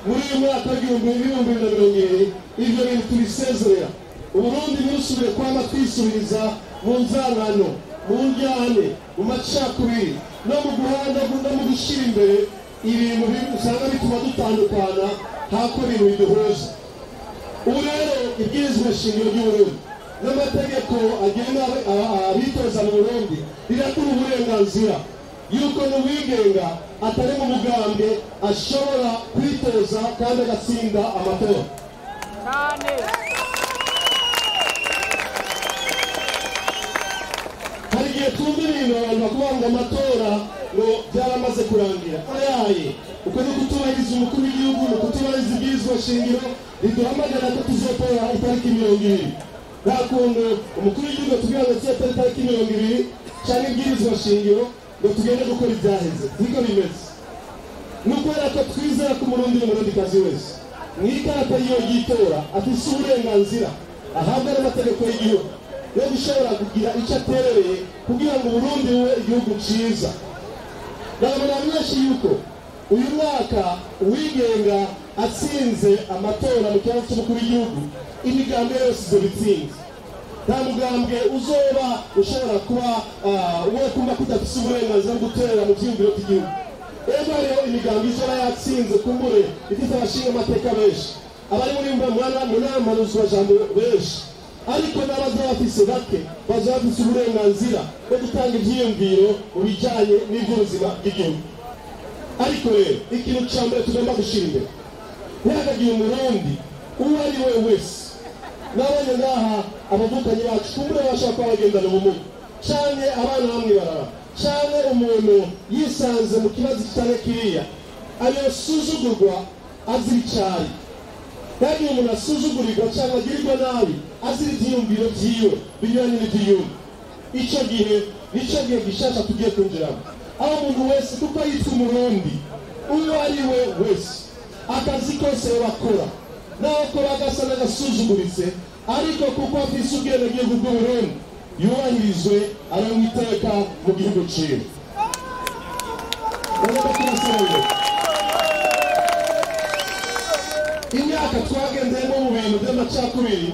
muri uyu mwaka w'ibihumbi bibiri na mirongo ibiri ibyo bintu tubisezerera. Uburundi ntirusubire kwama twisubiriza mu nzangano, mu njyane, mu macakubiri no mu guhanda no mu gushyira imbere ibintu usanga bituma dutandukana hako ibintu biduhuza. Ubu rero ibwirizwa shingiro ry'Uburundi n'amategeko agenga abitoza mu Burundi riraduha uburenganzira yuko n'uwigenga atari mu mugambwe ashobora kwitoza kandi agatsinda amatora. Hari igihe twumva ibintu abantu bakuvuga ngo amatora ngo byaramaze kurangira. Ayaye uko ni kutubahiriza umukuru w'igihugu, ni kutubahiriza ibwirizwa shingiro riduhamagara ko tuzotora itariki 20. Nta kuntu umukuru w'igihugu atubwira ngo tuzotora itariki 20 cyangwa ibwirizwa shingiro ngo tugende gukora ibyaheze. Niko bimeze. Nukubera ko twizera ko umurundi n'umurundikazi wese mwikarata y'iyo gitora afise uburenganzira ahabwa n'amategeko y'igihugu yo gushobora kugira icyo aterereye kugira ngo Burundi bube igihugu cyiza. Ndabona mwinshi yuko uyu mwaka uwigenga atsinze amatora mu kibanza cy'umukuru w'igihugu, imigambwe yose izo bitsinze. Nta mugambwe uzoba ushobora kuba uwo kumva ko udafise uburenganzira bwo guterera mu byiyumviro by'igihugu. Rero hariho imigambi izoba yatsinze kumbure ifite abashinga amateka benshi, abari muri munama ruzwajambo benshi, ariko n'abazaba bafise bake bazaba bafise uburenganzira bwo gutanga ibyiyumviro mu bijyanye n'iby'ubuzima bw'igihugu. Ariko rero ikintu cya mbere tugomba gushyira imbere, ntihagagire umurundi uwo ari we wese. Nabonye ngaha abavukanyi bacu kumbure bashaka kuba bagendana ubumuga cyane abana bamwe barara cyane umuntu yisanze mu kibazo kitari kiriya ariyo suzugurwa azira icyayi. Kandi umuntu asuzugurirwa cyangwa agirirwa nabi azira ibyiyumviro byiwe binyuranye n'iby'iyundi. Icyo gihe nicyo gihe gishasha tugiye kwinjiramo, aho umuntu wese kuko yitwa umurundi uwo ari we wese akazi kose bakora naho kora agasa n'agasuzuguritse, ariko kuko afise ubwenegihugu bw'Uburundi yubahirizwe aronka iteka mu gihugu ciwe. Imyaka twagendeyemo mu bintu by'amacakubiri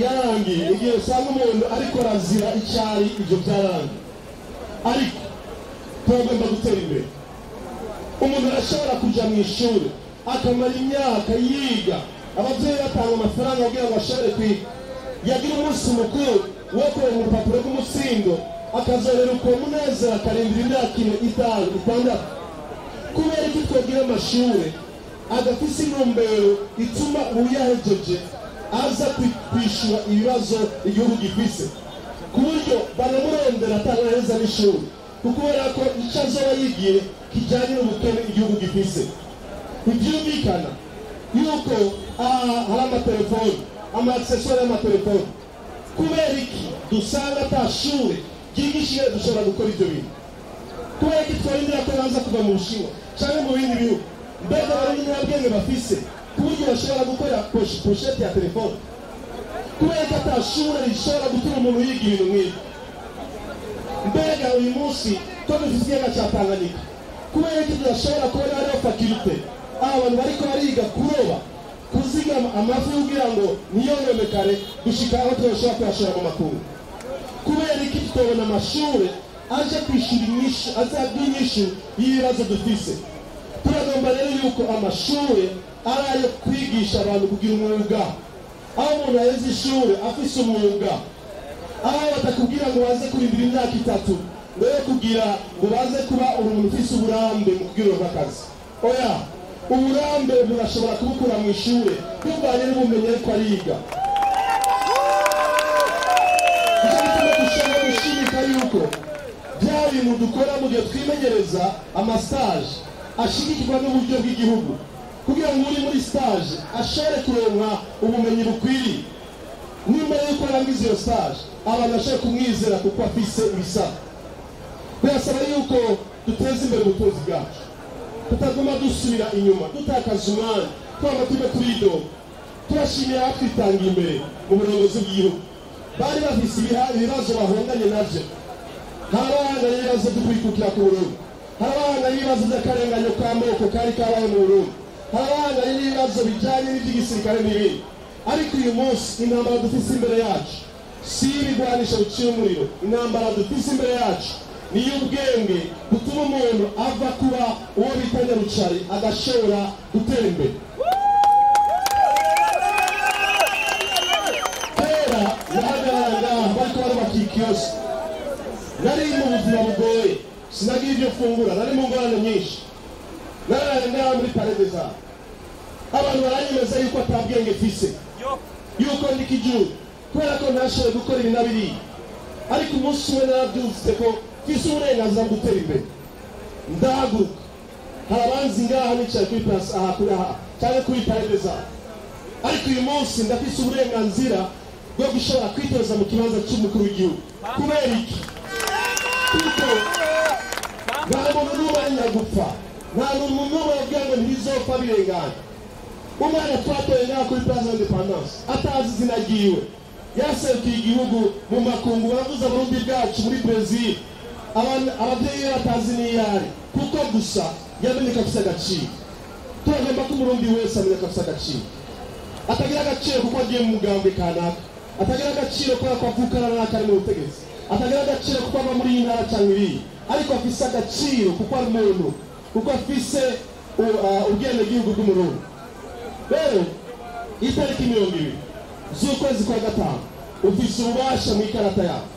yarangiye igihe usanga umuntu ariko arazira icyari, ibyo byarangiye. Ariko turagomba gutera imbere. Umuntu arashobora kuja mu ishuri akamara imyaka yiga, ababyeyi batanga amafaranga kugira ngo ashobore kwiga, yagira umunsi mukuru wo kureba mu rupapuro rw'umutsindo akazorera uko munezero akarindira imyaka 5, 6. Kubera ko twagira amashuri agafise intumbero ituma uyahejeje aza kwishura ibibazo igihugu gifise, ku buryo banamurondera atanaheza n'ishuri kubera ko icyo azoba yigiye kijyanye n'ubukene igihugu gifise. Ntibyumvikana yuko hari amatelefoni, ama-accessoires y'amatelefoni. Kubera iki dusanga atashuri ryigishije dushobora gukora ibyo bintu? Kubera iki twarindira ko baza kuva mu Bushinwa cyangwa mu bindi bihugu? Mbega bari n'ababwenge bafise ku buryo bashobora gukora poshete ya telefoni? Kubera ko atashuri rishobora gutuma umuntu yiga ibintu nk'ibi? Mbega uyu munsi ko dufite ikiyaga cya Tanganyika, kubera ko tudashobora kubona hariho fakirite abantu bariko bariga kuroba, kuzigama amafi kugira ngo niyononekare gushika aho turashobora kuyashora mu makungu? Kubera iki tutobona amashuri aje kwishura inyishu, azabwa inyishu y'ibibazo dufise? Turagomba rero yuko amashuri ari ayo kwigisha abantu kugira umwuga, aho umuntu aheze ishuri afise umwuga, aho batakubwira ngo baze kurindira imyaka 3 mbere kugira ngo baze kuba umuntu ufise uburambe mu kugira akazi. Oya, uburambe burashobora kubukura mu ishuri bivanye n'ubumenyi ariko ariga. Dushobora gushimika yuko bya bintu dukora mu gihe twimenyereza amastage ashigikirwa n'uburyo bw'igihugu kugira ngo uri muri stage ashobore kuronka ubumenyi bukwiriye. Nyuma yuko arangiza iyo stage abantu bashobora kumwizera kuko afise ibisabwa. Birasaba yuko duteza imbere ubutunzi bwacu, tutaguma dusubira inyuma dutakaza umwanya twaba tube turidoga. Turashimira abatwitanga imbere mu burongozi bw'igihugu, bari bafise ibibazo bahunganye navyo, harabana ibibazo by'ukwikukira ku Burundi, harabana ibibazo by'akarenganyo k'amoko kari kabaye mu Burundi, harabana ibibazo bijyanye n'iby'igisirikare n'ibindi. Ariko uyu munsi intambara dufise imbere yacu si ibigwanisho biciye umuriro, intambara dufise imbere yacu ni y'ubwenge butuma umuntu ava kuba uwo bita nyarucari agashobora gutera imbere. Kera nahagarara ngaha bariko barubaka ikiyosike, nari mu buzima bugoye, sinagira ibyo fungura, nari mu ngorane nyinshi, nararaye ngaha muri parede zaho, abantu baranyemeza yuko atabwenge mfise, yuko ndi kijuru kubera ko ntashoboye gukora ibi na biriya. Ariko umunsi umwe narabyumvise ko mfise uburenganzira bwo gutera imbere, ndahaguruka. Hari abanzi ngaha nicaye kuri place aha kuri aha cyangwa kuri parede zaho, ariko uyu munsi ndafise uburenganzira bwo gushobora kwitoza mu kibanza cy'umukuru w'igihugu. Kubera iki? Kuko nta muntu n'umwe ari nyagupfa, nta muntu n'umwe yabwira ngo ntibizopfa birengana. Umwana twatoye ngaha kuri place d'independance atazi izina ryiwe, yaserukiye igihugu mu makungu, baravuza Burundi bwacu muri Brazil, ababyeyi batazi n'iyari, kuko gusa yamenyeka afise agaciro. Turagomba ko umurundi wese amenyeka afise agaciro, atagira agaciro kuko agiye mu mugambwe kanaka, atagira agaciro kubera ko avukana n'aka ari mu butegetsi, atagira agaciro kuko ava muri iyi ntara cyangwa iriya, ariko afise agaciro kuko ari umuntu, kuko afise ubwenegihugu bw'umurundi. Rero itariki 20 z'ukwezi kwa gatanu ufise ububasha mu ikarata yawe